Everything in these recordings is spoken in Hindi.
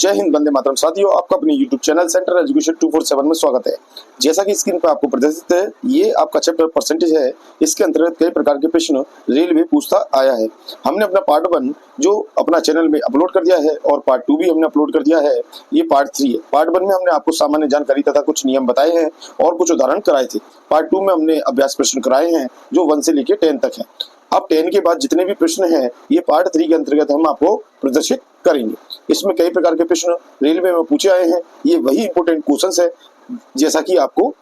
जय हिंद, वंदे मातरम। साथियों, आपका अपने YouTube चैनल सेंटर एजुकेशन 247 में स्वागत है। जैसा कि स्क्रीन पर आपको प्रदर्शित है, ये आपका चैप्टर परसेंटेज है। इसके अंतर्गत कई प्रकार के प्रश्न रेलवे पूछता आया है। हमने अपना पार्ट 1 जो अपना चैनल में अपलोड कर दिया है और पार्ट 2 भी हमने अपलोड कर दिया है। ये पार्ट 3 है। पार्ट 1 में हमने आपको सामान्य जानकारी तथा कुछ नियम बताए हैं और कुछ उदाहरण कराए थे। पार्ट 2 में हमने अभ्यास प्रश्न कराए हैं जो 1 से लेकर 10 तक है। अब 10 के बाद जितने भी प्रश्न हैं ये पार्ट 3 के अंतर्गत हम आपको प्रदर्शित करेंगे। इसमें कई प्रकार के प्रश्न रेलवे में पूछे आए हैं। ये वही इंपोर्टेंट क्वेश्चंस है जैसा कि आपको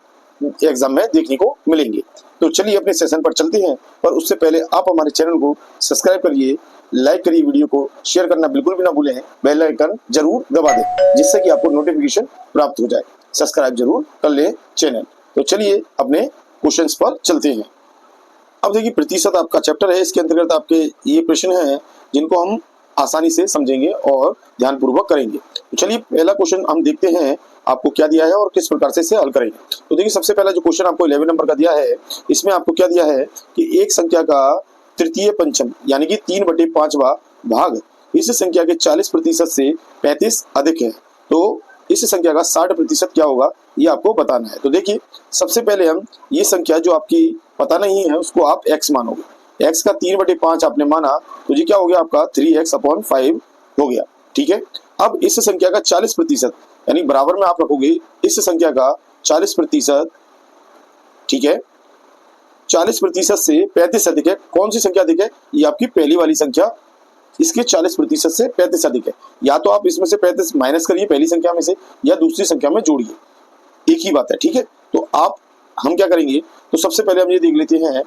एग्जाम में देखने को मिलेंगे। तो चलिए अपने सेशन पर चलते हैं, पर उससे पहले आप हमारे चैनल को सब्सक्राइब करिए, लाइक करिए, वीडियो को शेयर करना बिल्कुल भी ना भूलें, बेल आइकन जरूर दबा दें जिससे कि आपको नोटिफिकेशन प्राप्त हो जाए। सब्सक्राइब जरूर कर ले चैनल। तो चलिए अपने क्वेश्चंस पर चलते हैं। अब देखिए, प्रतिशत आपका चैप्टर है। इसके अंतर्गत आपके ये प्रश्न हैं जिनको हम आसानी से समझेंगे और ध्यानपूर्वक करेंगे। तो चलिए पहला क्वेश्चन हम देखते हैं आपको क्या दिया है और किस प्रकार से इसे हल करेंगे। तो देखिए, सबसे पहला जो क्वेश्चन आपको 11 नंबर का दिया है, इसमें आपको क्या दिया है कि एक संख्या का तृतीय पंचम यानी कि 3/5वां भाग इस संख्या के 40% से 35 अधिक है, तो इस संख्या का 60% क्या होगा, ये आपको बताना है। तो देखिए, सबसे पहले हम ये संख्या जो आपकी पता नहीं है उसको आप x मानोगे। x का 3/5 आपने माना तो ये क्या हो गया आपका 3x/5 हो गया। ठीक है। अब इस संख्या का 40% यानी बराबर में आप रखोगे इस संख्या का 40%। ठीक है, 40% से 35 अधिक है। कौन सी संख्या अधिक है? ये आपकी पहली वाली संख्या, इसके 40% से 35 अधिक है। या तो आप इसमें से 35 माइनस करिए पहली संख्या में से, या दूसरी संख्या में जोड़िए, एक ही बात है। ठीक है, तो हम क्या करेंगे, तो सबसे पहले हम ये देख लेते हैं,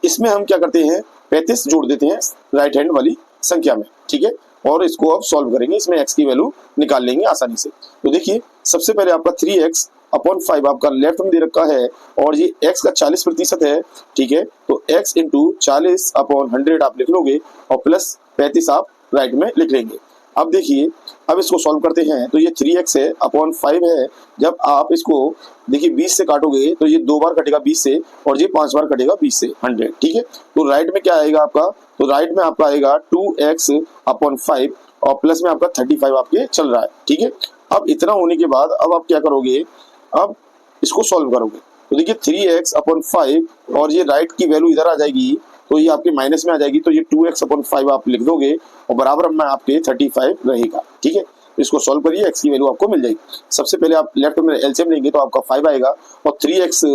इसमें हम क्या करते हैं 35 जोड़ देते हैं राइट हैंड वाली संख्या में। ठीक है, और इसको अब सॉल्व करेंगे, इसमें x की वैल्यू निकाल लेंगे आसानी से। तो देखिए, सबसे पहले आपका 3x/5 आपका लेफ्ट में दे रखा है और ये x का 40% है। ठीक है, तो x इंटू 40/100 आप लिख लोगे और प्लस 35 आप राइट में लिख लेंगे। अब देखिए, अब इसको सॉल्व करते हैं तो ये 3x/5 है। जब आप इसको देखिए 20 से काटोगे तो ये 2 बार कटेगा 20 से और ये 5 बार कटेगा 20 से 100। ठीक है, तो राइट में क्या आएगा आपका, तो राइट में आपका आएगा 2x/5 और प्लस में आपका 35 आपके चल रहा है। ठीक है, अब इतना होने के बाद अब आप क्या करोगे, अब इसको सॉल्व करोगे। तो देखिए 3x/5 और ये राइट की वैल्यू इधर आ जाएगी तो ये आपके माइनस में आ जाएगी, तो ये 2x/5 आप लिख दोगे और बराबर में आपके 35 रहेगा। ठीक है, इसको सॉल्व करिए, x की वैल्यू आपको मिल जाएगी। सबसे पहले आप लेफ्ट में एलसीएम लेंगे तो आपका 5 आएगा और 3x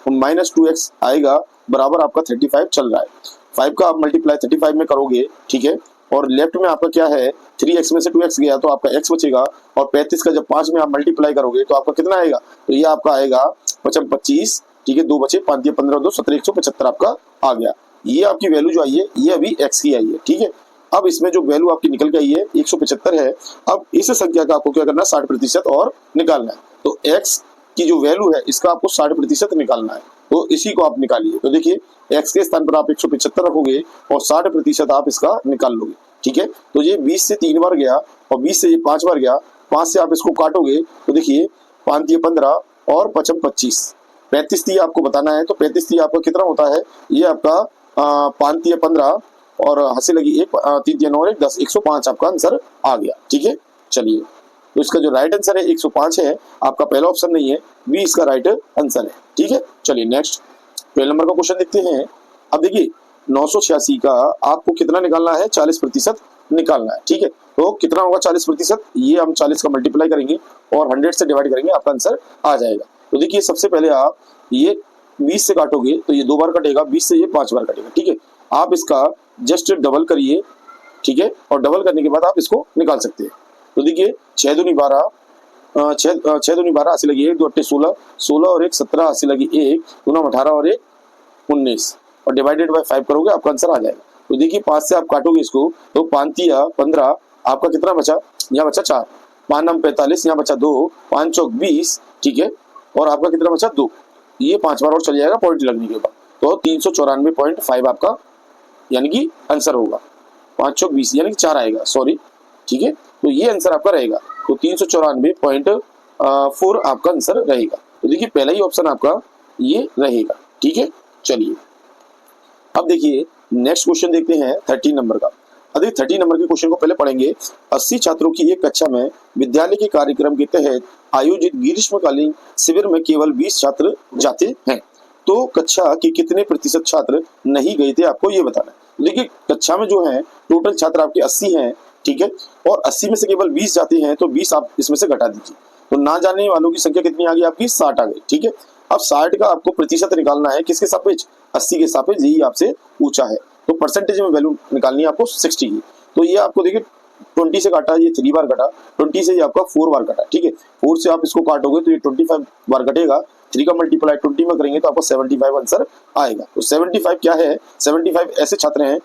माइनस 2x आएगा, बराबर आपका 35 चल रहा है। 5 का आप मल्टीप्लाई 35 में करोगे। ठीक है, और लेफ्ट में आपका क्या है 3x में से 2x गया तो आपका x बचेगा, और 35 का जब 5 में आप मल्टीप्लाई करोगे तो आपका कितना आएगा, तो ये आपका आएगा 25। ठीक है, 2 बचे 5 15 2 17 175 आपका आ गया। ये आपकी वैल्यू जो आई है ये अभी x की आई है। ठीक है, अब इसमें जो वैल्यू आपकी निकल के आई है 175 है। अब इस संख्या का आपको क्या करना है 60% और निकालना है। तो x की जो वैल्यू है इसका आपको 60% निकालना है, तो इसी को आप निकालिए। तो देखिए, x के स्थान पर आप 175 रखोगे और 60% आप इसका निकाल लोगे। ठीक है, तो ये 20 से 3 बार गया और 20 से ये 5 बार गया। 5 से आप इसको काटोगे तो देखिए 5 15 और 25 35 आपको बताना है। तो 35 आपका कितना होता है, ये आपका 5 15 और हंसी लगी 1 3 3 और 1 10 105 आपका आंसर आ गया। ठीक है, चलिए, तो इसका जो राइट आंसर है 105 है, आपका पहला ऑप्शन नहीं है, बी इसका राइट आंसर है। ठीक है, चलिए नेक्स्ट 12 नंबर का क्वेश्चन देखते हैं। अब देखिए 986 का आपको कितना निकालना है, 40% निकालना है। ठीक है, तो कितना होगा 40%, ये हम 40 का मल्टीप्लाई करेंगे और 100 से डिवाइड करेंगे, आपका आंसर आ जाएगा। तो देखिए, सबसे पहले आप ये 20 से काटोगे तो ये 2 बार कटेगा, 20 से ये 5 बार कटेगा। ठीक है, आप इसका जस्ट डबल करिए। ठीक है, और डबल करने के बाद आप इसको निकाल सकते हैं। तो देखिए 6 दूनी 12 6 दूनी 12 80 लगी 1 2 8 16 16 और 1 17 80 लगी 1 2 9 18 और 1 19 और डिवाइडेड बाय 5 करोगे आपका आंसर आ जाएगा। तो देखिए 5 से आप काटोगे इसको तो 5 3 15 आपका कितना बचा, यहाँ बचा 4, 5 9 45, यहाँ बचा 2, 5 चौक 20। ठीक है, और आपका कितना बचा 2, ये 5 बार और चल जाएगा पॉइंट लगने के बाद, तो 394.5 आपका यानी कि आंसर होगा। 5 चौक 20 यानी कि 4 आएगा, सॉरी। ठीक है, तो ये आंसर आपका रहेगा, तो 394.4 आपका आंसर रहेगा। तो देखिए पहला ही ऑप्शन आपका ये रहेगा। ठीक है, चलिए अब देखिए नेक्स्ट क्वेश्चन देखते हैं 13 नंबर का। अधिक 30 नंबर के क्वेश्चन को पहले पढ़ेंगे। 80 छात्रों की एक कक्षा में विद्यालय के कार्यक्रम के तहत आयोजित ग्रीष्मकालीन शिविर में केवल 20 छात्र जाते हैं, तो कक्षा के कितने प्रतिशत छात्र नहीं गए थे, आपको ये बताना है। देखिए कक्षा में जो है टोटल छात्र आपके 80 हैं, ठीक है, और 80 में से केवल 20 जाते हैं, तो 20 आप इसमें से घटा दीजिए, तो ना जाने वालों की संख्या कितनी आ गई आपकी, 60 आ गई, ठीक है। अब 60 का आपको प्रतिशत निकालना है, किसके सापेक्ष, 80 के सापेक्ष, यही आपसे पूछा है, तो परसेंटेज में वैल्यू निकालनी है आपको 60 की। तो ये आपको देखिए 20 से काटा, ये 3 बार कटा, 20 से ये आपका 4 बार कटा, ठीक है, 4 से आप इसको काटोगे तो ये 25 बार कटेगा, 3 का मल्टीप्लाई 20 में करेंगे तो आपको 75 आंसर आएगा। तो 75 क्या है, 75 ऐसे छात्र हैं,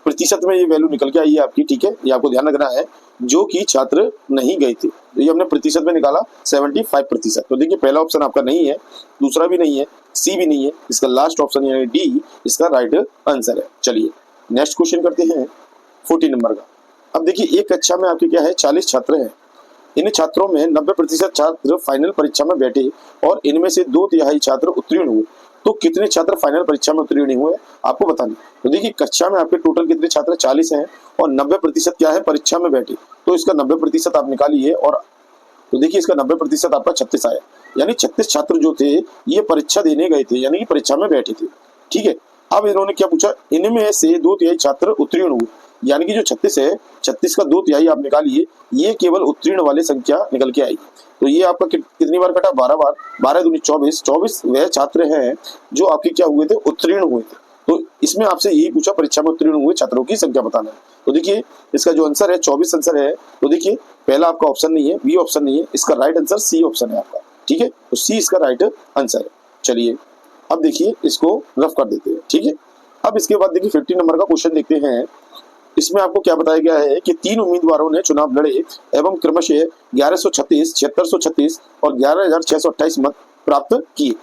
प्रतिशत में ये वैल्यू निकल के आई है आपकी, ठीक है, ये आपको ध्यान रखना है, जो कि छात्र नहीं गए थे, तो ये हमने प्रतिशत में निकाला 75%। तो देखिए पहला ऑप्शन आपका नहीं है, दूसरा भी नहीं है, सी भी नहीं है, इसका लास्ट ऑप्शन यानी डी इसका राइट आंसर है। चलिए नेक्स्ट क्वेश्चन करते हैं 40 नंबर का। अब देखिए एक कक्षा में आपके क्या है, 40 छात्र हैं, इन छात्रों में 90% छात्र फाइनल परीक्षा में बैठे और इनमें से 2/3 छात्र उत्तीर्ण हुए, तो कितने छात्र फाइनल परीक्षा में उत्तीर्ण हुए आपको बताना। तो देखिए कक्षा में आपके टोटल कितने छात्र, 40 हैं, और 90% क्या है, परीक्षा में बैठे, तो इसका 90% आप निकालिए, और तो देखिए इसका 90% आपका 36 आया, यानी 36 छात्र जो थे ये परीक्षा देने गए थे, यानी कि परीक्षा में बैठे थे, ठीक है। अब इन्होंने क्या पूछा, इनमें से 2/3 छात्र उत्तीर्ण हुए, यानी कि जो 36 है, 36 का 2/3 आप निकालिए, ये केवल उत्तीर्ण वाले संख्या निकल के आएगी। तो ये आपका कितनी बार कटा, 12 बार, 12 दूनी 24, 24 वह छात्र हैं जो आपके क्या हुए थे, उत्तीर्ण हुए थे। तो इसमें आपसे यही पूछा परीक्षा में उत्तीर्ण हुए छात्रों की संख्या बताना है। तो देखिए इसका जो आंसर है 24 आंसर है। तो देखिए पहला आपका ऑप्शन नहीं है, बी ऑप्शन नहीं है, इसका राइट आंसर सी ऑप्शन है आपका, ठीक है, तो सी इसका राइट आंसर है। चलिए अब देखिए इसको रफ कर देते हैं, ठीक है। अब इसके बाद देखिए 50 नंबर का क्वेश्चन देखते हैं। इसमें आपको क्या बताया गया है कि 3 उम्मीदवारों ने चुनाव लड़े एवं क्रमशः 1136, 7636 और 11628 मत प्राप्त किए।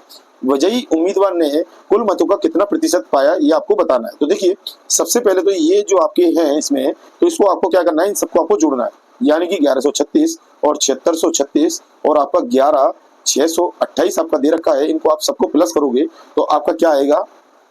विजयी उम्मीदवार ने कुल मतों का कितना प्रतिशत पाया, ये आपको बताना है। तो देखिए सबसे पहले तो ये जो आपके हैं इसमें, तो इसको आपको क्या करना है, इन सबको आपको जोड़ना है, यानी कि 1136 और 7636 और आपका 11628 आपका दे रखा है, इनको आप सबको प्लस करोगे तो आपका क्या आएगा,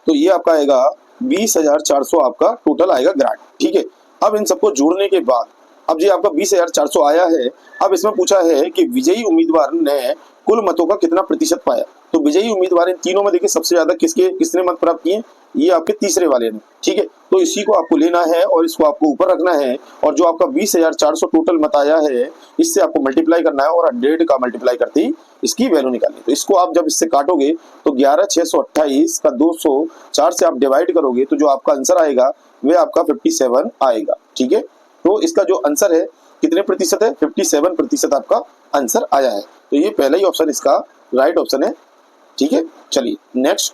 तो ये आपका आएगा 20,400 आपका टोटल आएगा ग्रांट, ठीक है। अब इन सबको जोड़ने के बाद अब जी आपका 20,400 आया है। अब इसमें पूछा है कि विजयी उम्मीदवार ने कुल मतों का कितना प्रतिशत पाया। तो विजयी उम्मीदवार इन तीनों में देखिए सबसे ज्यादा किसने मत प्राप्त किए, ये आपके तीसरे वाले ने, ठीक है। तो इसी को आपको लेना है और इसको आपको ऊपर रखना है, और जो आपका 20,400 टोटल मत आया है इससे आपको मल्टीप्लाई करना है और 100 का मल्टीप्लाई करते ही इसकी वैल्यू निकालनी। तो इसको आप जब इससे काटोगे तो 11,628 का 204 से आप डिवाइड करोगे तो जो आपका आंसर आएगा वह आपका 57 आएगा, ठीक है। तो इसका जो आंसर है कितने प्रतिशत है, 57% आपका आंसर आया है। तो ये पहला ही ऑप्शन इसका राइट ऑप्शन है, ठीक है। चलिए नेक्स्ट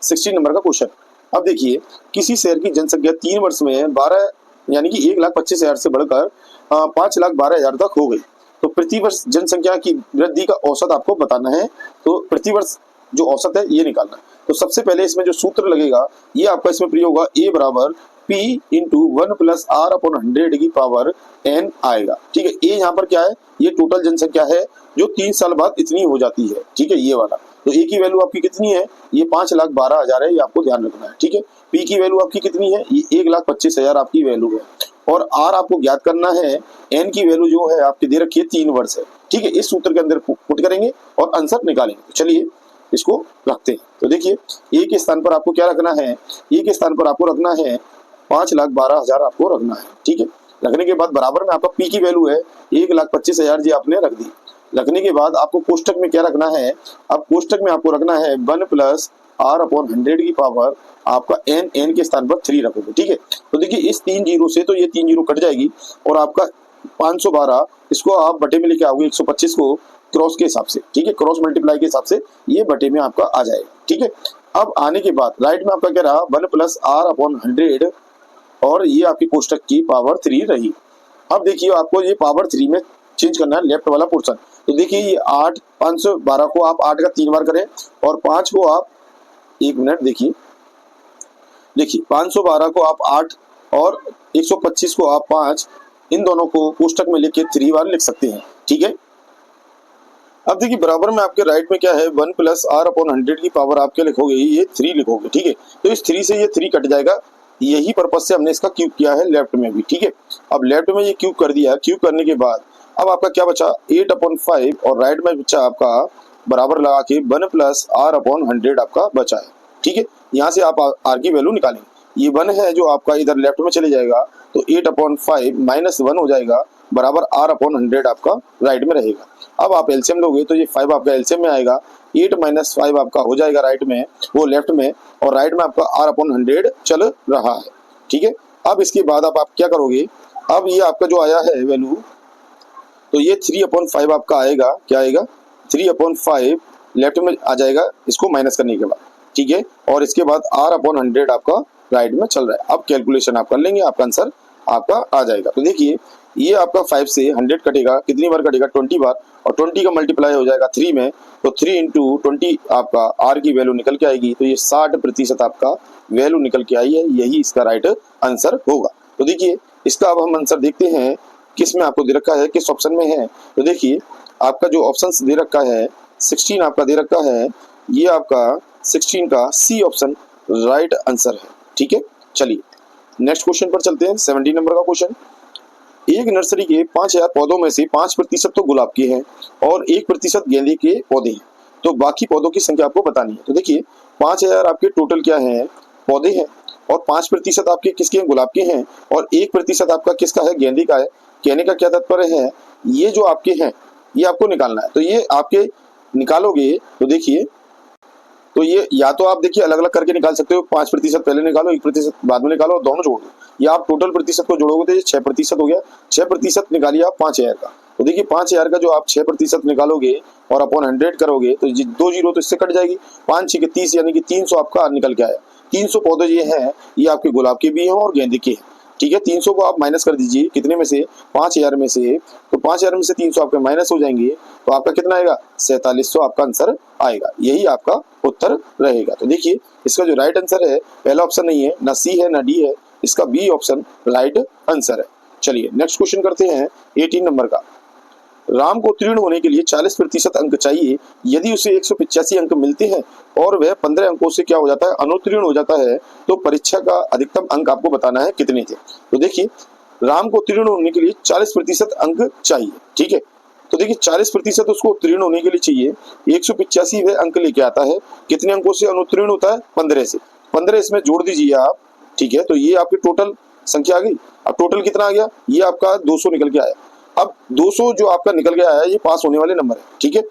60 नंबर का क्वेश्चन। अब देखिए किसी शहर की जनसंख्या 3 वर्ष में 12 यानी कि 1,25,000 से बढ़कर 5,12,000 तक हो गई, तो प्रति वर्ष जनसंख्या की वृद्धि का औसत आपको बताना है। तो प्रति वर्ष जो औसत है ये निकालना है। तो सबसे पहले इसमें जो सूत्र लगेगा ये आपका इसमें प्रयोग होगा, ए बराबर P into 1 plus R upon 100 की पावर n आएगा, ठीक है। ए यहाँ पर क्या है, ये टोटल जनसंख्या है जो 3 साल बाद इतनी हो जाती है, ठीक है, ये वाला। तो ए की वैल्यू आपकी कितनी है, ये 5,12,000 है, ये आपको ध्यान रखना है, ठीक है। पी की वैल्यू आपकी कितनी है, ये 1,25,000 आपकी वैल्यू है, और आर आपको ज्ञात करना है, एन की वैल्यू जो है आपकी दे रखी है 3 वर्ष है, ठीक है। इस सूत्र के अंदर पुट करेंगे और आंसर निकालेंगे। चलिए इसको रखते हैं। तो देखिए ए के स्थान पर आपको क्या रखना है, ए के स्थान पर आपको रखना है 5,12,000 आपको रखना है, ठीक है। रखने के बाद बराबर में आपका पी की वैल्यू है 1,25,000 जी आपने रख दी। रखने के बाद आपको कोष्टक में क्या रखना है, अब कोष्टक में आपको रखना है 1 प्लस R अपॉन 100 की पावर आपका n के स्थान पर 3 रखोगे, ठीक है। तो देखिए इस 3 जीरो से तो ये 3 जीरो कट जाएगी और आपका 512 इसको आप बटे में लेके आओगे 125 को क्रॉस के हिसाब से, ठीक है, क्रॉस मल्टीप्लाई के हिसाब से ये बटे में आपका आ जाएगा, ठीक है। अब आने के बाद राइट में आपका क्या रहा 1 प्लस R अपॉन 100 और ये आपकी कोष्टक की पावर 3 रही। अब देखिए आपको ये पावर 3 में चेंज करना है लेफ्ट वाला पोर्शन। तो देखिए ये 8 512 को आप 8 का 3 बार करें और 5 को आप 1 मिनट देखिए 512 को आप 8 और 125 को आप 5, इन दोनों को कोष्टक में लेके 3 बार लिख सकते हैं, ठीक है। अब देखिए बराबर में आपके राइट में क्या है 1 प्लस R अपॉन 100 की पावर आप क्या लिखोगे, ये 3 लिखोगे, ठीक है। तो इस 3 से ये 3 कट जाएगा यही पर्पज से हमने इसका क्यूब किया है लेफ्ट में भी, ठीक है। अब लेफ्ट में ये क्यूब कर दिया, क्यूब करने के बाद अब आपका क्या बचा 8/5 और राइट में बचा आपका बराबर लगा के 1 + r/100 आपका बचा है, ठीक है। यहाँ से आप r की वैल्यू निकालेंगे, ये 1 है जो आपका इधर लेफ्ट में चले जाएगा तो 8/5 - 1 हो जाएगा बराबर r/100 आपका राइट में रहेगा। अब आप एलसीएम लोगे तो ये 5 आपका एलसीएम में आएगा, 8 - 5 आपका हो जाएगा राइट में, वो लेफ्ट में, और राइट में आपका r/100 चल रहा है, ठीक है। अब इसके बाद आप क्या करोगे, अब ये आपका जो आया है वैल्यू, तो ये 3/5 आपका आएगा, क्या आएगा 3/5 लेफ्ट में आ जाएगा इसको माइनस करने के बाद, ठीक है। और इसके बाद r/100 आपका राइट में चल रहा है। अब कैलकुलेशन आप कर लेंगे, आपका आंसर आपका आ जाएगा। तो देखिए ये आपका 5 से 100 कटेगा, कितनी बार कटेगा 20 बार, और 20 का मल्टीप्लाई हो जाएगा 3 में, तो 3 × 20 आपका r की वैल्यू निकल के आएगी, तो ये 60% आपका वैल्यू निकल के आई है, यही इसका राइट आंसर होगा। तो देखिए इसका अब हम आंसर देखते हैं किस में आपको दे रखा है, किस ऑप्शन में है। तो देखिए आपका जो ऑप्शन दे रखा है 16 आपका दे रखा है, ये आपका 16 का सी ऑप्शन राइट आंसर है, ठीक है। चलिए नेक्स्ट क्वेश्चन पर चलते हैं, 17 नंबर का क्वेश्चन। एक नर्सरी के 5000 पौधों में से 5% तो गुलाब के हैं और 1% गेंदे के पौधे हैं, तो बाकी पौधों की संख्या आपको बतानी है। तो देखिए 5000 आपके टोटल क्या है पौधे हैं, और 5% आपके किसके हैं गुलाब के हैं, और 1% आपका किसका है गेंदे का है। कहने का क्या तात्पर्य है, ये जो आपके हैं ये आपको निकालना है, तो ये आपके निकालोगे तो देखिए, तो ये या तो आप देखिए अलग अलग करके निकाल सकते हो, 5% पहले निकालो 1% बाद में निकालो और दोनों जोड़ दो, या आप टोटल प्रतिशत को जोड़ोगे तो ये 6% हो गया। 6% निकालिए आप 5000 का, तो देखिए 5000 का जो आप 6% निकालोगे और अपॉन 100 करोगे तो 2 जीरो तो इससे कट जाएगी, 5 6 के 30 यानी कि 300 आपका निकल के आया। 300 पौधे ये हैं, ये आपके गुलाब के भी हैं और गेंदे के हैं, ठीक है। 300 को आप माइनस कर दीजिए कितने में से 5000 में से, तो 5000 में से 300 आपके माइनस हो जाएंगे, तो आपका कितना आएगा 4700 आपका आंसर आएगा, यही आपका उत्तर रहेगा। तो देखिए इसका जो राइट आंसर है पहला ऑप्शन नहीं है, ना सी है ना डी है, इसका बी ऑप्शन राइट आंसर है। चलिए नेक्स्ट क्वेश्चन करते हैं 18 नंबर का। राम को उत्तीर्ण होने के लिए 40% अंक चाहिए, यदि उसे 185 अंक मिलते हैं और वह 15 अंकों से क्या हो जाता है अनुत्तीर्ण हो जाता है, तो परीक्षा का अधिकतम अंक आपको बताना है कितने थे। तो देखिए राम को उत्तीर्ण होने के लिए 40% अंक चाहिए, ठीक है। तो देखिए 40% उसको उत्तीर्ण होने के लिए चाहिए, 185 वह अंक लेके आता है, कितने अंकों से अनुत्तीर्ण होता है 15 से, 15 इसमें जोड़ दीजिए आप, ठीक है। तो ये आपकी टोटल संख्या आ गई। अब टोटल कितना आ गया, ये आपका 200 निकल के आया। अब 200 जो आपका निकल गया है ये पास होने वाले नंबर है, ठीक है,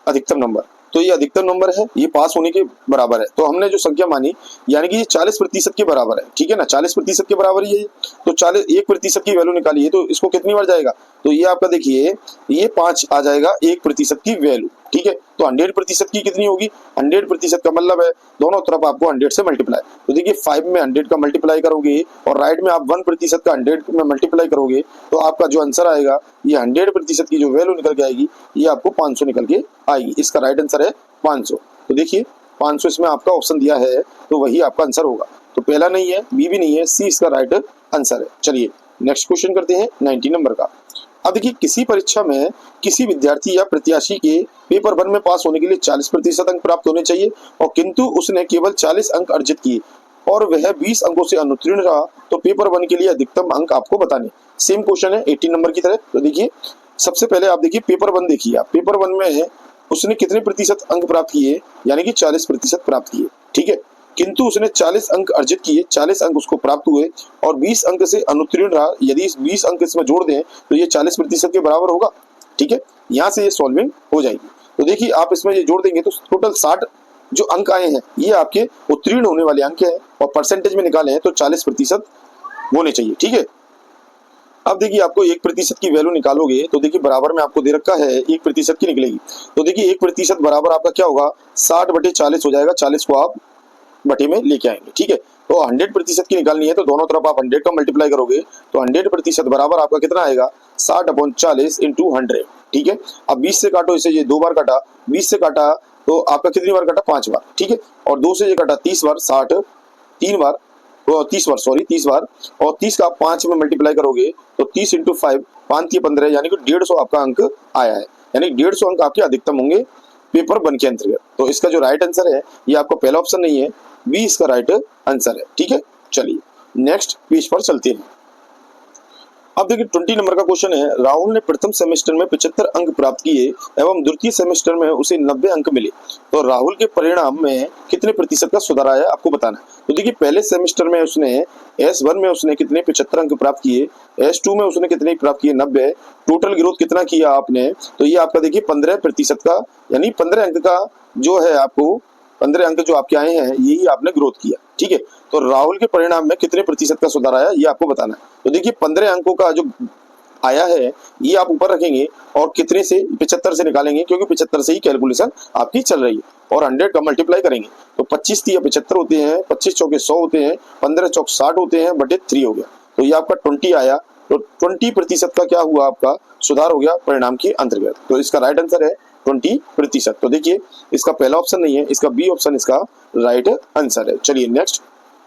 अधिकतम नंबर, तो ये अधिकतम नंबर है, ये पास होने के बराबर है। तो हमने जो संख्या मानी यानी कि ये 40% के बराबर है, ठीक है ना, 40% के बराबर ही है। तो 1% की वैल्यू निकालिए तो इसको कितनी बार जाएगा, तो ये आपका देखिए ये 5 आ जाएगा 1% की वैल्यू, ठीक है। तो 100% की कितनी होगी, 100% का मतलब है दोनों तरफ आपको 100 से मल्टीप्लाई, तो देखिए 5 में 100 का मल्टीप्लाई करोगे और राइट में आप 1% का 100 में मल्टीप्लाई करोगे, तो आपका जो आंसर आएगा ये 100% की जो वैल्यू निकल के आएगी ये आपको 500 निकल के आएगी। इसका राइट आंसर है 500। तो देखिए 500 इसमें आपका ऑप्शन दिया है, तो वही आपका आंसर होगा। तो पहला नहीं है, बी भी नहीं है, सी इसका राइट आंसर है। चलिए नेक्स्ट क्वेश्चन करते हैं 19 नंबर का। अब देखिए किसी परीक्षा में किसी विद्यार्थी या प्रत्याशी के पेपर 1 में पास होने के लिए 40% अंक प्राप्त होने चाहिए, और किंतु उसने केवल 40 अंक अर्जित किए और वह 20 अंकों से अनुत्तीर्ण रहा, तो पेपर 1 के लिए अधिकतम अंक आपको बताने। सेम क्वेश्चन है 18 नंबर की तरह। तो देखिए सबसे पहले आप देखिए पेपर 1 देखिए, आप पेपर 1 में उसने कितने प्रतिशत अंक प्राप्त किए, यानी कि 40% प्राप्त किए, ठीक है। किंतु उसने 40 अंक अर्जित किए, 40 अंक उसको प्राप्त हुए और 20 अंक से अनुत्तीर्ण रहा, यदि 20 अंक इसमें जोड़ दें तो ये 40% के बराबर होगा, ठीक है। यहाँ से ये सॉल्विंग हो जाएगी। तो देखिए आप इसमें ये जोड़ देंगे तो टोटल 60 जो अंक आए हैं ये आपके उत्तीर्ण होने वाले अंक हैं, और परसेंटेज में निकाले हैं तो 40% होने चाहिए, ठीक है। अब देखिए आपको 1% की वैल्यू निकालोगे तो देखिए बराबर में आपको दे रखा है 1% की निकलेगी, तो देखिए 1% बराबर आपका क्या होगा 60/40 हो जाएगा, 40 को आप बटे में लेके आएंगे, ठीक है। तो 100% की निकालनी है तो दोनों तरफ आप 100 का मल्टीप्लाई करोगे तो 100% बराबर आपका कितना आएगा 60/40 × 100, ठीक है। अब 20 से काटो, इसे ये 2 बार काटा, 20 से काटा तो आपका कितनी बार काटा 5 बार, ठीक है। और 2 से ये काटा 30 बार, 60 3 बार, 30 बार सॉरी 30 बार, और 30 का 5 में मल्टीप्लाई करोगे तो 30 × 5 5 × 15 यानी कि 150 आपका अंक आया है, यानी 150 अंक आपके अधिकतम होंगे पेपर 1 के अंतर्गत। तो इसका जो राइट आंसर है ये आपका पहला ऑप्शन नहीं है, बी इसका राइट आंसर है, ठीक है। चलिए नेक्स्ट पेज पर चलते हैं। अब देखिए 20 नंबर का क्वेश्चन है, राहुल ने प्रथम सेमेस्टर में 75 अंक प्राप्त किए एवं द्वितीय सेमेस्टर में उसे 90 अंक मिले, तो राहुल के परिणाम में कितने प्रतिशत का सुधार आया आपको बताना है। तो देखिए पहले सेमेस्टर में उसने S1 में उसने कितने 75 अंक प्राप्त किए, S2 में उसने कितने प्राप्त किए 90, टोटल ग्रोथ कितना किया आपने, तो ये आपका देखिए 15% का, यानी 15 अंक का जो है आपको 15 अंक जो आपके आए हैं यही आपने ग्रोथ किया। ठीक है, तो राहुल के परिणाम में कितने प्रतिशत का सुधार आया ये आपको बताना है। तो देखिए 15 अंकों का जो आया है ये आप ऊपर रखेंगे और कितने से 75 से निकालेंगे, क्योंकि 75 से ही कैलकुलेशन आपकी चल रही है, और 100 का मल्टीप्लाई करेंगे तो 25 या 75 होते हैं, 25 चौके 100 होते हैं, 15 चौक 60 होते हैं, बटे 3 हो गया, तो ये आपका 20 आया। तो 20% का क्या हुआ आपका सुधार हो गया परिणाम के अंतर्गत। तो इसका राइट आंसर है 20%। तो देखिए इसका पहला ऑप्शन नहीं है, इसका बी ऑप्शन इसका राइट आंसर है। चलिए नेक्स्ट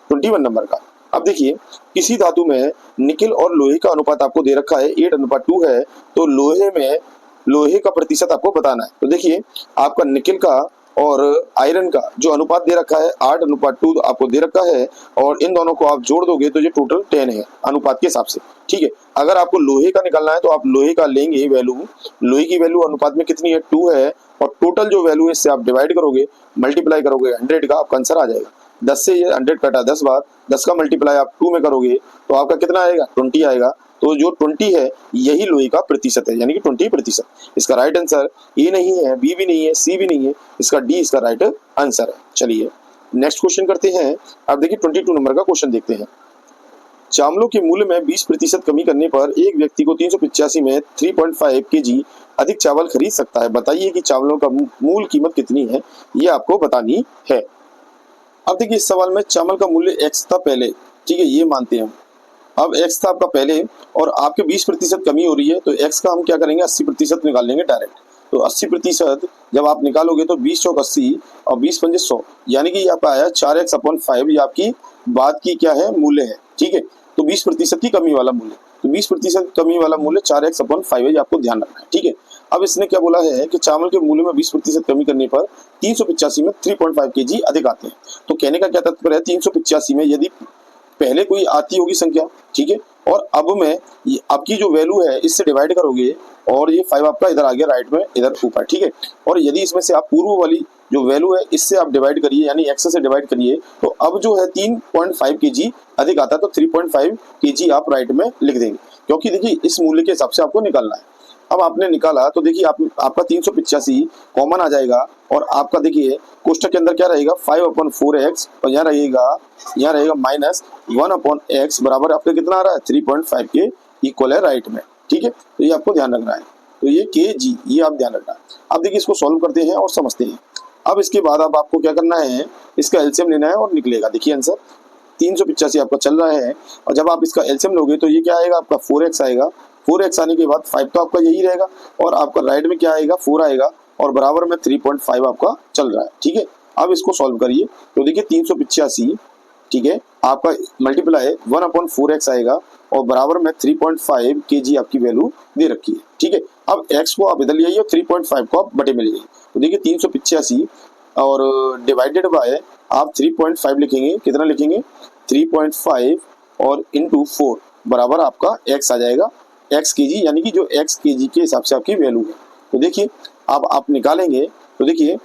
21 नंबर का। अब देखिए किसी धातु में निकेल और लोहे का अनुपात आपको दे रखा है 8:2 है, तो लोहे का प्रतिशत आपको बताना है। तो देखिए आपका निकेल का और आयरन का जो अनुपात दे रखा है 8:2 आपको दे रखा है, और इन दोनों को आप जोड़ दोगे तो ये टोटल 10 है अनुपात के हिसाब से। ठीक है, अगर आपको लोहे का निकालना है तो आप लोहे का लेंगे वैल्यू, लोहे की वैल्यू अनुपात में कितनी है 2 है, और टोटल जो वैल्यू है इससे आप डिवाइड करोगे, मल्टीप्लाई करोगे 100 का, आपका आंसर आ जाएगा। 10 से ये 100 कटा 10 बार, 10 का मल्टीप्लाई आप 2 में करोगे तो आपका कितना आएगा 20 आएगा। तो जो 20 है यही लोहे का प्रतिशत है, यानी कि 20%। इसका राइट आंसर ए नहीं है, बी भी नहीं है, सी भी नहीं है, इसका डी इसका राइट आंसर है। चलिए नेक्स्ट क्वेश्चन करते हैं। अब देखिए 22 नंबर का क्वेश्चन देखते हैं। चावलों के मूल्य में 20% कमी करने पर एक व्यक्ति को 385 में 3.5 kg अधिक चावल खरीद सकता है। बताइए कि चावलों का मूल कीमत कितनी है, ये आपको बतानी है। अब देखिए इस सवाल में चावल का मूल्य x था पहले, ठीक है, ये मानते हैं हम। अब x था आपका पहले और आपके 20% कमी हो रही है, तो x का हम क्या करेंगे 80% निकाल लेंगे डायरेक्ट। तो 80% जब आप निकालोगे तो 20 चौक 80 और 20 पंजे 100, यानी कि ये आपका आया 4x/5, ये आपकी बात की क्या है मूल्य है। ठीक है, तो 20% की कमी वाला मूल्य, तो 20% कमी वाला मूल्य 4x/5 है, ये आपको ध्यान रखना है। ठीक है, अब इसने क्या बोला है कि चावल के मूल्य में 20% कमी करने पर 385 में 3.5 kg अधिक आते हैं। तो कहने का क्या तात्पर्य है, 385 में यदि पहले कोई आती होगी संख्या, ठीक है, और अब में आपकी जो वैल्यू है इससे डिवाइड करोगे, और ये 5 आपका इधर आ गया राइट में, इधर ऊपर। ठीक है, और यदि इसमें से आप पूर्व वाली जो वैल्यू है इससे आप डिवाइड करिए, यानी x से डिवाइड करिए, तो अब जो है 3.5 kg अधिक आता है, तो 3.5 kg आप राइट में लिख देंगे, क्योंकि देखिए इस मूल्य के हिसाब से आपको निकालना है। अब आपने निकाला तो देखिए आपका 385 कॉमन आ जाएगा, और आपका देखिए कोष्टक के अंदर क्या रहेगा 5/4x, और यहाँ रहेगा -1/x बराबर आपका कितना आ रहा है 3.5 के इक्वल है राइट में। ठीक है, तो ये आपको ध्यान रखना है, तो ये kg ये आप ध्यान रखना। अब देखिए इसको सॉल्व करते हैं और समझते हैं। अब इसके बाद अब आपको क्या करना है, इसका एलसीएम लेना है और निकलेगा। देखिए आंसर 385 आपका चल रहा है, और जब आप इसका एलसीएम लोगे तो ये क्या आएगा आपका 4x आएगा। 4x आने के बाद 5 तो आपका यही रहेगा, और आपका राइट में क्या आएगा 4 आएगा, और बराबर में 3.5 आपका चल रहा है। ठीक है, अब इसको सॉल्व करिए तो देखिए 385, ठीक है, आपका मल्टीप्लाई 1/4x आएगा, और बराबर में 3.5 kg आपकी वैल्यू दे रखी है। ठीक है, अब x को आप इधर ले आइए और 3.5 को आप बटे में ले आइए, तो देखिए 385 और डिवाइडेड बाय आप 3.5 लिखेंगे, कितना लिखेंगे 3.5 और इंटू 4 बराबर आपका x आ जाएगा x kg, यानी कि जो x kg के हिसाब से आपकी वैल्यू है। तो देखिए अब आप निकालेंगे तो देखिए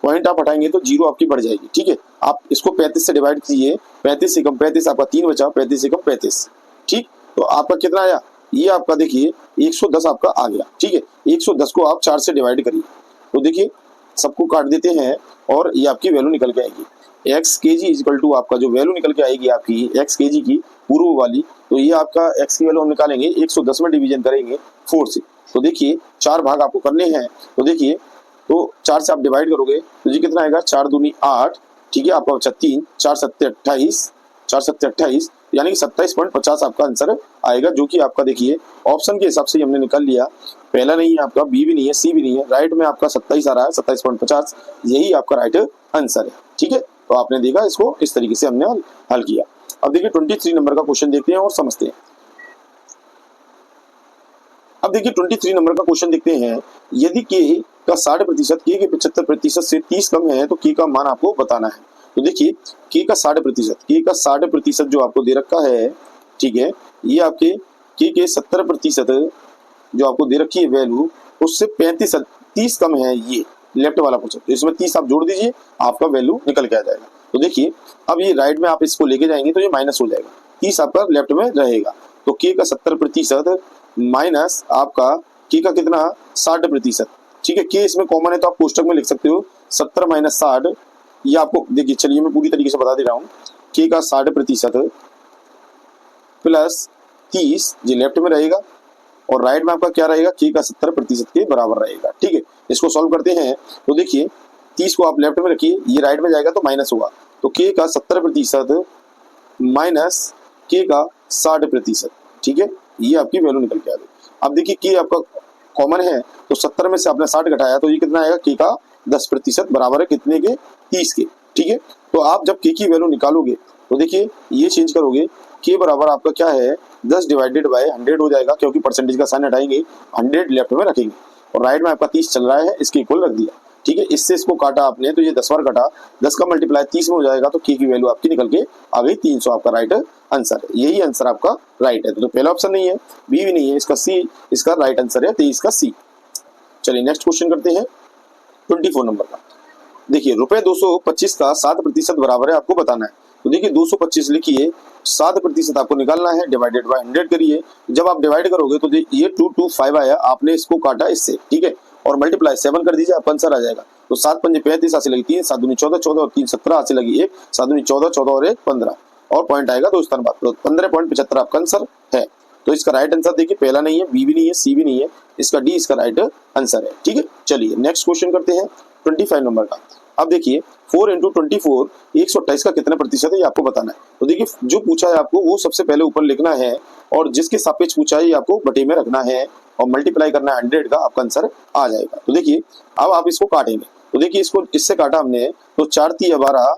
पॉइंट आप हटाएंगे तो जीरो आपकी बढ़ जाएगी। ठीक है, आप इसको 35 से डिवाइड कीजिए, 35 से कम 35 आपका 3 बचा, 35 से कम 35। ठीक, तो आपका कितना आया, ये आपका देखिए 110 आपका आ गया। ठीक है, 110 को आप 4 से डिवाइड करिए, तो देखिए सबको काट देते हैं और ये आपकी वैल्यू निकल के आएगी x kg इक्वल टू आपका जो वैल्यू निकल के आएगी आपकी x kg की पूर्व वाली, तो ये आपका x की वैल्यू हम निकालेंगे 110 में डिवीजन करेंगे 4 से। तो देखिए 4 भाग आपको करने हैं, तो देखिए तो 4 से आप डिवाइड करोगे तो जी कितना आएगा 4 दूनी 8, ठीक है, आपका बचा 3, 4 सत्ते 28, 4 सत्ते 28, यानी कि 27.50 आपका आंसर आएगा, जो कि आपका देखिए ऑप्शन के हिसाब से हमने निकाल लिया। पहला नहीं है आपका, बी भी नहीं है, सी भी नहीं है, राइट में आपका 27 आ रहा है, 27.50 यही आपका राइट आंसर है। ठीक है, तो आपने देखा इसको इस तरीके से हमने हल किया। अब देखिए 23 नंबर का क्वेश्चन देखते हैं और समझते हैं। अब देखिए 23 नंबर का क्वेश्चन देखते हैं। यदि के का 60% के 75% से 30 कम है तो के का मान आपको बताना है। तो देखिए के का 60% जो आपको दे रखा है, ठीक है, ये आपके के 70% जो आपको दे रखी है वैल्यू, उससे 30 कम है ये लेफ्ट वाला पोर्शन। तो इसमें 30 आप जोड़ दीजिए, आपका वैल्यू निकल के आ जाएगा। तो देखिए अब ये राइट में आप इसको लेके जाएंगे तो ये माइनस हो जाएगा, 30 आपका लेफ्ट में रहेगा। तो के का 70% माइनस आपका के का कितना 60%, ठीक है। के इसमें कॉमन है तो आप कोष्टक में लिख सकते हो 70 माइनस 60। ये आपको देखिए, चलिए मैं पूरी तरीके से बता दे रहा हूँ। के का 60% प्लस 30 ये लेफ्ट में रहेगा और राइट में आपका क्या रहेगा, के का 70% के बराबर रहेगा, ठीक है। इसको सॉल्व करते हैं तो देखिए 30 को आप लेफ्ट में रखिए, ये राइट में जाएगा तो माइनस होगा। तो के का 70% माइनस के का 60%, ठीक है, ये आपकी वैल्यू निकल के आ गई। अब देखिए के आपका कॉमन है तो 70 में से आपने 60 घटाया तो ये कितना आएगा, के का 10% बराबर है कितने के, 30 के, ठीक है। तो आप जब के की वैल्यू निकालोगे तो देखिए ये चेंज करोगे, के बराबर आपका क्या है 10 डिवाइडेड बाय 100 हो जाएगा, क्योंकि परसेंटेज का साइन हटाएंगे, 100 लेफ्ट में रखेंगे और राइट में आपका 30 चल रहा है, इसके इक्वल रख दिया, ठीक है। इससे इसको काटा आपने तो ये 10 बार काटा, 10 का मल्टीप्लाई 30 में हो जाएगा तो के की वैल्यू आपकी निकल के आ गई 300, आपका राइट आंसर है। यही आंसर आपका राइट है। तो पहला ऑप्शन नहीं है, बी भी नहीं है, इसका सी इसका राइट आंसर है, 23 का सी। चलिए नेक्स्ट क्वेश्चन करते हैं 24 नंबर का। देखिए रुपए 225 का 7% बराबर है, आपको बताना है। तो देखिए 225 लिखिए, 7% आपको निकालना है, डिवाइडेड बाय 100 करिए। जब आप डिवाइड करोगे तो ये 225 आया, आपने इसको काटा इससे, ठीक है, और मल्टीप्लाई 7 कर दीजिए, आपका आंसर आ जाएगा। तो 7 पंजे 35, हाथ से लगी 3, 7 दूनी 14, 14 और 3 17, हाथ से लगी 1, 7 दूनी 14, 14 और 1 15 और पॉइंट आएगा 2 स्थान बाद, तो 15.75 आपका आंसर है। तो इसका राइट आंसर देखिए पहला नहीं है, बी भी नहीं है, सी भी नहीं है, इसका डी इसका राइट आंसर है, ठीक है। चलिए नेक्स्ट क्वेश्चन करते हैं 25 नंबर का। अब देखिए 4 इंटू 24 128 का कितने प्रतिशत है, ये आपको बताना है। तो देखिए जो पूछा है आपको वो सबसे पहले ऊपर लिखना है और जिसके सापेक्ष पूछा है ये आपको बटे में रखना है और मल्टीप्लाई करना है 100 का, आपका आंसर आ जाएगा। तो देखिए अब आप इसको काटेंगे, तो देखिए इसको इससे काटा हमने तो 4 3 12,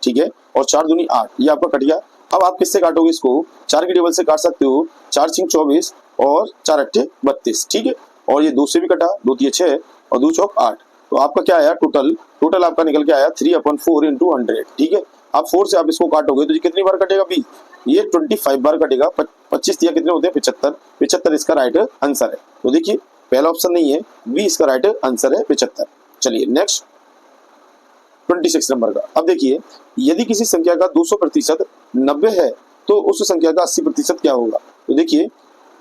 ठीक है, और 4 दूनी 8, ये आपका कट गया। अब आप किससे काटोगे इसको, 4 के टेबल से काट सकते हो, 4 6 24 और 4 8 32, ठीक है, और ये 2 से भी कटा, 2 3 6 और 2 चौक 8, तो आपका क्या आया टोटल आपका निकल के आया 3/4 इंटू 100, ठीक है। अब 4 से आप इसको काटोगे तो ये कितनी बार कटेगा, बी ये 25 बार कटेगा, 25 दिया कितने होते हैं 75, 75 इसका राइट आंसर है। तो देखिए पहला ऑप्शन नहीं है, बी इसका राइट आंसर है 75। चलिए नेक्स्ट 26 नंबर का। अब देखिए यदि किसी संख्या का 200% 90 है तो उस संख्या का 80% क्या होगा। तो देखिए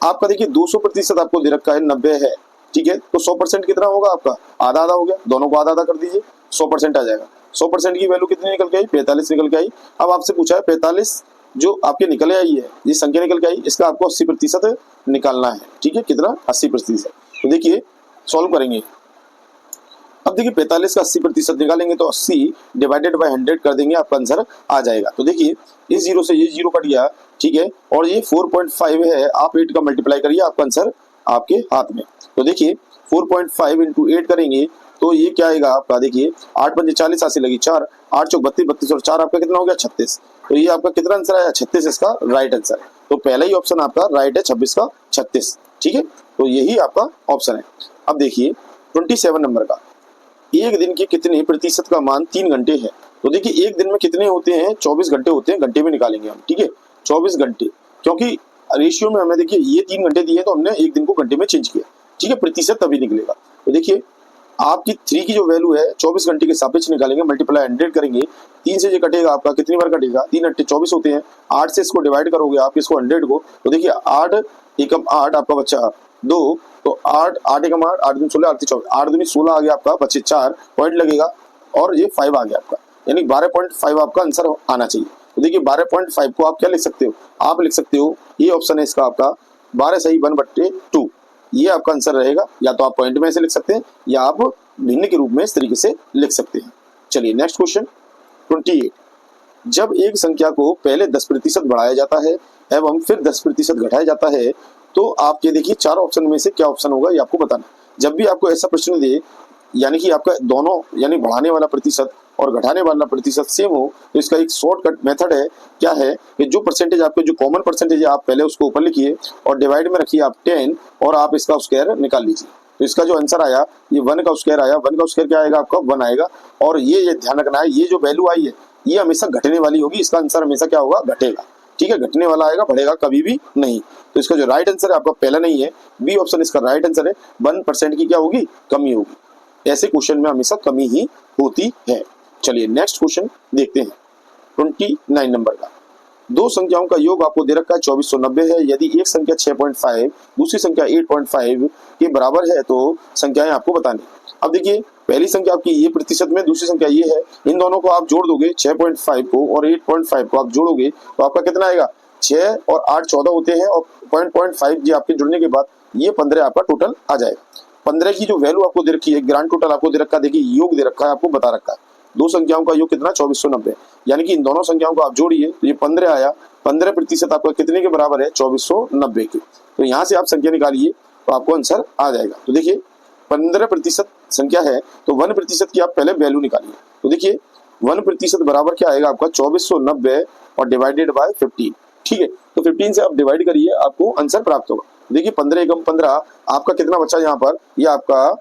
आपका देखिए 200% आपको दे रखा है, 90 है, ठीक है, तो 100% कितना होगा आपका, आधा आधा हो गया, दोनों को आधा आधा कर दीजिए, 100% आ जाएगा। 100% की वैल्यू कितनी निकल के आई, 45 निकल के आई। अब आपसे पूछा है 45 जो आपके निकल आई है, ये संख्या निकल के आई, इसका आपको 80% निकालना है, ठीक है, कितना 80%। तो देखिए सॉल्व करेंगे। अब देखिए 45 का 80% निकालेंगे तो 80 डिवाइडेड बाय 100 कर देंगे, आपका आंसर आ जाएगा। तो देखिए इस जीरो से ये जीरो कट गया, ठीक है, और ये 4.5 है, आप 8 का मल्टीप्लाई करिए, आपका आंसर आपके हाथ में। तो देखिए 4.5 इंटू 8 करेंगे तो ये क्या आएगा आपका, देखिए 8 पंजे 40, से लगी 4, 8 चौक 32, 32 और 4 आपका कितना हो गया 36। तो ये आपका कितना आंसर आया, 36 इसका राइट आंसर है। तो पहला ही ऑप्शन आपका राइट है, 26 का 36, ठीक है, तो यही आपका ऑप्शन है। अब देखिए 27 नंबर का, एक दिन के कितने प्रतिशत का मान 3 घंटे है। तो देखिए एक दिन में कितने होते हैं, 24 घंटे होते हैं, घंटे में निकालेंगे हम, ठीक है, 24 घंटे, क्योंकि रेशियो में हमें देखिए ये 3 घंटे दिए तो हमने एक दिन को घंटे में चेंज किया, ठीक है, प्रतिशत तभी निकलेगा। तो देखिए आपकी 3 की जो वैल्यू है 24 घंटे के सापेक्ष निकालेंगे, मल्टीप्लाई 100 करेंगे, 3 से ये कटेगा आपका, कितनी बार कटेगा, 3 8 24 होते हैं, 8 से इसको डिवाइड करोगे आप इसको 100 को, तो देखिए 8 एकम 8 आपका बच्चा 2, तो 8 8 एकम 8, 8 दूनी 16, 8 24, 8 दूनी 16 आ गया आपका, बच्चे 4 पॉइंट लगेगा और ये 5 आ गया आपका, यानी 12.5 आपका आंसर आना चाहिए। तो देखिए 12.5 को आप क्या लिख सकते हो, आप लिख सकते हो ये ऑप्शन है इसका आपका 12 सही 1/2, ये आपका आंसर रहेगा। या तो आप पॉइंट में ऐसे लिख सकते हैं या आप भिन्न के रूप में इस तरीके से लिख सकते हैं। चलिए नेक्स्ट क्वेश्चन 28। जब एक संख्या को पहले 10% बढ़ाया जाता है एवं फिर 10% घटाया जाता है तो आपके देखिए 4 ऑप्शन में से क्या ऑप्शन होगा, ये आपको बताना। जब भी आपको ऐसा प्रश्न दे, यानी कि आपका दोनों यानी बढ़ाने वाला प्रतिशत और घटाने वाला प्रतिशत सेम हो, तो इसका एक शॉर्टकट मेथड है, क्या है कि जो परसेंटेज आपके जो कॉमन परसेंटेज है आप पहले उसको ऊपर लिखिए और डिवाइड में रखिए आप 10 और आप इसका स्क्वायर निकाल लीजिए। तो इसका जो आंसर आया ये 1 का स्क्वायर आया, 1 का स्क्वायर क्या आएगा आपका 1 आएगा। और ये ध्यान रखना है, ये जो वैल्यू आई है ये हमेशा घटने वाली होगी, इसका आंसर हमेशा क्या होगा, घटेगा। ठीक है, घटने वाला आएगा, बढ़ेगा कभी भी नहीं। तो इसका जो राइट आंसर है आपका पहला नहीं है, बी ऑप्शन इसका राइट आंसर है। 1% की क्या होगी, कमी होगी। ऐसे क्वेश्चन में हमेशा कमी ही होती है। चलिए नेक्स्ट क्वेश्चन देखते हैं 29 नंबर का। दो संख्याओं का योग आपको दे रखा है 2490 है। यदि एक संख्या 6.5 दूसरी संख्या 8.5 के बराबर है तो संख्याएं आपको बतानी। अब देखिए पहली संख्या आपकी ये प्रतिशत में, दूसरी संख्या ये है, इन दोनों को आप जोड़ दोगे, 6.5 को और 8.5 को आप जोड़ोगे तो आपका कितना आएगा, 6 और 8 14 होते हैं और 0.5 जी आपके जुड़ने के बाद ये 15 आपका टोटल आ जाएगा। 15 की जो वैल्यू आपको दे रखी है, ग्रांड टोटल आपको दे रखा है, देखिए योग दे रखा है, आपको बता रखा है दो संख्याओं का योग कितना 2490, यानी कि इन दोनों संख्याओं को आप जोड़िए तो ये 15 आया। 15% आपका कितने के बराबर है, 2490 के। तो यहाँ से आप संख्या निकालिए तो आपको आंसर आ जाएगा। तो देखिए 15% संख्या है तो 1% की आप पहले वैल्यू निकालिए। तो देखिए 1% बराबर क्या आएगा आपका 2490 और डिवाइडेड बाय 15। ठीक है, तो 15 से आप डिवाइड करिए, आपको आंसर प्राप्त होगा। देखिए 15 एकम 15 आपका कितना बचा यहाँ पर, ये आपका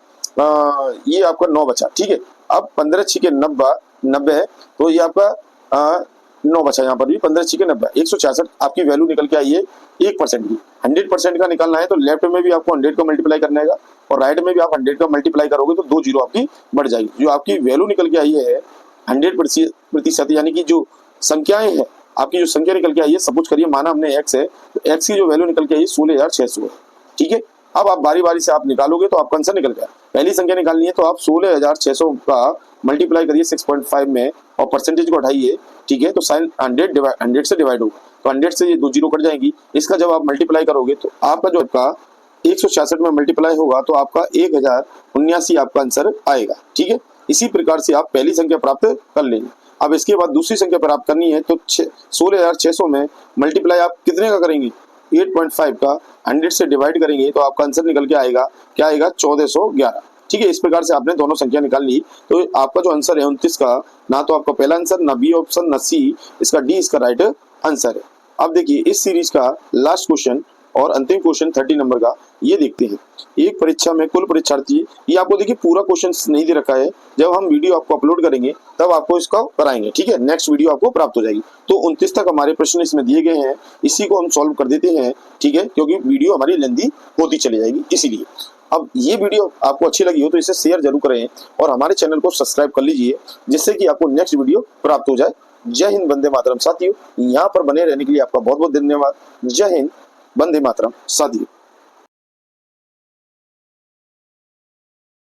9 बचा। ठीक है, अब 15 छिके 90 है तो ये आपका 9 बचा, यहाँ पर भी 15 छिके 90, 166 आपकी वैल्यू निकल के आई है 1% की। 100% का निकालना है तो लेफ्ट में भी आपको 100 का मल्टीप्लाई करना है और राइट में भी आप 100 का मल्टीप्लाई करोगे तो 2 जीरो आपकी बढ़ जाएगी। जो आपकी वैल्यू निकल के आई है 100%, यानी कि जो संख्याएं हैं आपकी, जो संख्या निकल के आई है, सपोज करिए माना हमने x है तो x की जो वैल्यू निकल के आई है 16,600 है। ठीक है, अब आप बारी बारी से आप निकालोगे तो आपका आंसर निकल गया। पहली संख्या निकालनी है तो आप 16,600 का मल्टीप्लाई करिए 6.5 में और परसेंटेज को हटाइए। ठीक है, तो साइन 100 से डिवाइड होगा तो 100 से ये 2 जीरो कट जाएंगी। इसका जब आप मल्टीप्लाई करोगे तो आपका जो आपका 166 में मल्टीप्लाई होगा तो आपका 1079 आपका आंसर आएगा। ठीक है, इसी प्रकार से आप पहली संख्या प्राप्त कर लेंगे। अब इसके बाद दूसरी संख्या प्राप्त करनी है तो 16,600 में मल्टीप्लाई आप कितने का करेंगे, 8.5 का 100 से डिवाइड करेंगे तो आपका आंसर निकल के आएगा, क्या आएगा, 1411। ठीक है, इस प्रकार से आपने दोनों संख्या निकाल ली तो आपका जो आंसर है 29 का, ना तो आपका पहला आंसर, ना बी ऑप्शन, ना सी, इसका डी इसका राइट आंसर है। अब देखिए इस सीरीज का लास्ट क्वेश्चन और अंतिम क्वेश्चन 30 नंबर का, ये देखते हैं। एक परीक्षा में कुल परीक्षार्थी, ये आपको देखिए पूरा क्वेश्चन नहीं दे रखा है, जब हम वीडियो आपको अपलोड करेंगे तब आपको इसका कराएंगे। ठीक है, नेक्स्ट वीडियो आपको प्राप्त हो जाएगी। तो 29 तक हमारे प्रश्न इसमें दिए गए हैं, इसी को हम सॉल्व कर देते हैं। ठीक है, क्योंकि वीडियो हमारी लेंथी होती चली जाएगी इसीलिए। अब ये वीडियो आपको अच्छी लगी हो तो इसे शेयर जरूर करें और हमारे चैनल को सब्सक्राइब कर लीजिए, जिससे कि आपको नेक्स्ट वीडियो प्राप्त हो जाए। जय हिंद, वंदे मातरम। साथियों, यहाँ पर बने रहने के लिए आपका बहुत बहुत धन्यवाद। जय हिंद, वंदे मातरम साथियों।